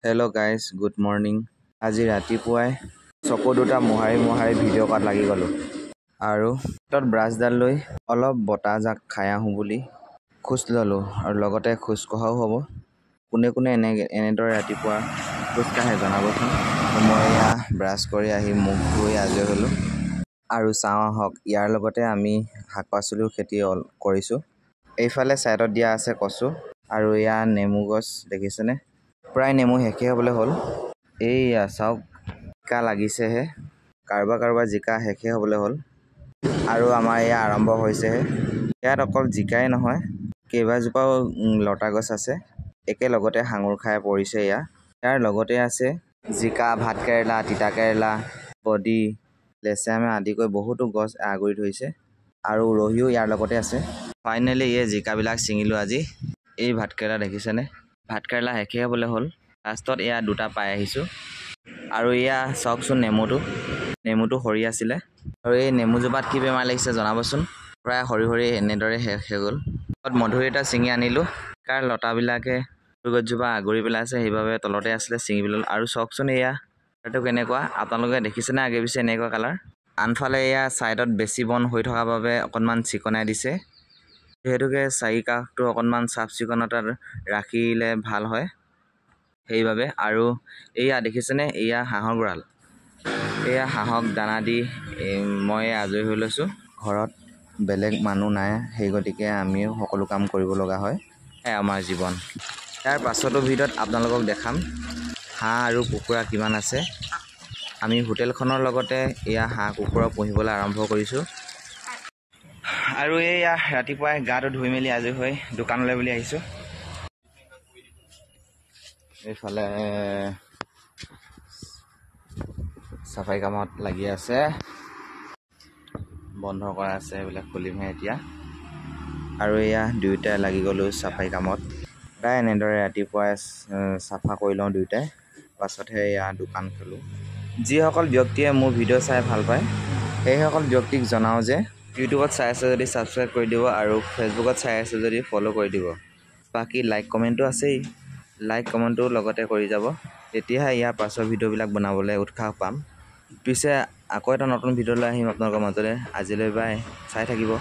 Hello' guys, good morning. আজি ৰাতিপুৱাই চকু দুটা মোহাৰি ভিডিঅ' কৰাত লাগি গ'লোঁ আৰু তাত ব্ৰাছডাল লৈ অলপ বতাহ জাক খাই আহোঁ বুলি খোজ ল'লোঁ আৰু লগতে খোজ কঢ়াও হ'ব। কোনে এনেদৰে ৰাতিপুৱা খোজ কাঢ়ে জনাবচোন। মই এয়া ব্ৰাছ কৰি আহি মুখ ধুই আজৰি হ'লোঁ আৰু চাওঁ আহক, ইয়াৰ লগতে আমি শাক পাচলিও খেতি কৰিছোঁ। এইফালে ছাইডত দিয়া আছে কচু আৰু এয়া নেমু গছ দেখিছেনে? প্ৰায় নেমু শেষেই হ'বলৈ হ'ল। এইয়া চাওক, জিকা লাগিছেহে, কাৰোবাৰ জিকা শেষেই হ'বলৈ হ'ল আৰু আমাৰ এয়া আৰম্ভ হৈছেহে। ইয়াত অকল জিকাই নহয়, কেইবাজোপাও লতা গছ আছে, একেলগতে সাঙুৰ খাই পৰিছে। ইয়াৰ লগতে আছে জিকা, ভাতকেৰেলা, তিতাকেৰেলা, বডি, লেচেৰামেৰা আদি কৰি বহুতো গছ আগুৰি ধৰিছে আৰু উৰহিও ইয়াৰ লগতে আছে। ফাইনেলি এই জিকাবিলাক ছিঙিলোঁ আজি। এই ভাতকেৰেলা দেখিছেনে? ভাতকেৰেলা শেষেই হ'বলৈ হ'ল। লাষ্টত এয়া দুটা পাই আহিছোঁ আৰু এয়া চাওকচোন, নেমুটো সৰি আছিলে আৰু এই নেমুজোপাত কি বেমাৰ লাগিছে জনাবচোন। প্ৰায় সৰি এনেদৰে শেষ হৈ গ'ল। মধুৰি এটা ছিঙি আনিলোঁ, কাৰ লতাবিলাকে গছজোপা আগুৰি পেলাইছে, সেইবাবে তলতে আছিলে ছিঙি পেলালোঁ। আৰু চাওকচোন এয়া কালাৰটো কেনেকুৱা, আপোনালোকে দেখিছেনে আগে পিছে এনেকুৱা কালাৰ? আনফালে এয়া ছাইডত বেছি বন হৈ থকাৰ বাবে অকণমান চিকনাই দিছে, যিহেতুকে চাৰিকাষটো অকণমান চাফ চিকুণতাত ৰাখিলে ভাল হয় সেইবাবে। আৰু এয়া দেখিছেনে, এয়া হাঁহৰ গঁৰাল। এয়া হাঁহক দানা দি মই আজৰি হৈ লৈছোঁ। ঘৰত বেলেগ মানুহ নাই, সেই গতিকে আমিও সকলো কাম কৰিব লগা হয়, এয়াই আমাৰ জীৱন। ইয়াৰ পাছতো ভিডিঅ'ত আপোনালোকক দেখাম হাঁহ আৰু কুকুৰা কিমান আছে। আমি হোটেলখনৰ লগতে এয়া হাঁহ কুকুৰা পুহিবলৈ আৰম্ভ কৰিছোঁ। আৰু এয়া ৰাতিপুৱাই গাটো ধুই মেলি আজৰি হৈ দোকানলৈ বুলি আহিছোঁ। এইফালে চাফাই কামত লাগি আছে, বন্ধ কৰা আছে, এইবিলাক খুলিমহে এতিয়া। আৰু এয়া দুয়োটাই লাগি গ'লোঁ চাফাই কামত। প্ৰায় এনেদৰে ৰাতিপুৱাই চাফা কৰি লওঁ দুয়োটাই, পাছতহে এয়া দোকান খোলোঁ। যিসকল ব্যক্তিয়ে মোৰ ভিডিঅ' চাই ভাল পায়, সেইসকল ব্যক্তিক জনাওঁ যে ইউটিউবত চাই আছে যদি ছাবস্ক্ৰাইব কৰি দিব আৰু ফেচবুকত চাই আছে যদি ফ'ল' কৰি দিব। বাকী লাইক কমেণ্টটো আছেই, লাইক কমেণ্টটো লগতে কৰি যাব, তেতিয়াহে ইয়াৰ পাছৰ ভিডিঅ'বিলাক বনাবলৈ উৎসাহ পাম। পিছে আকৌ এটা নতুন ভিডিঅ' লৈ আহিম আপোনালোকৰ মাজলৈ। আজিলৈ বাই, চাই থাকিব।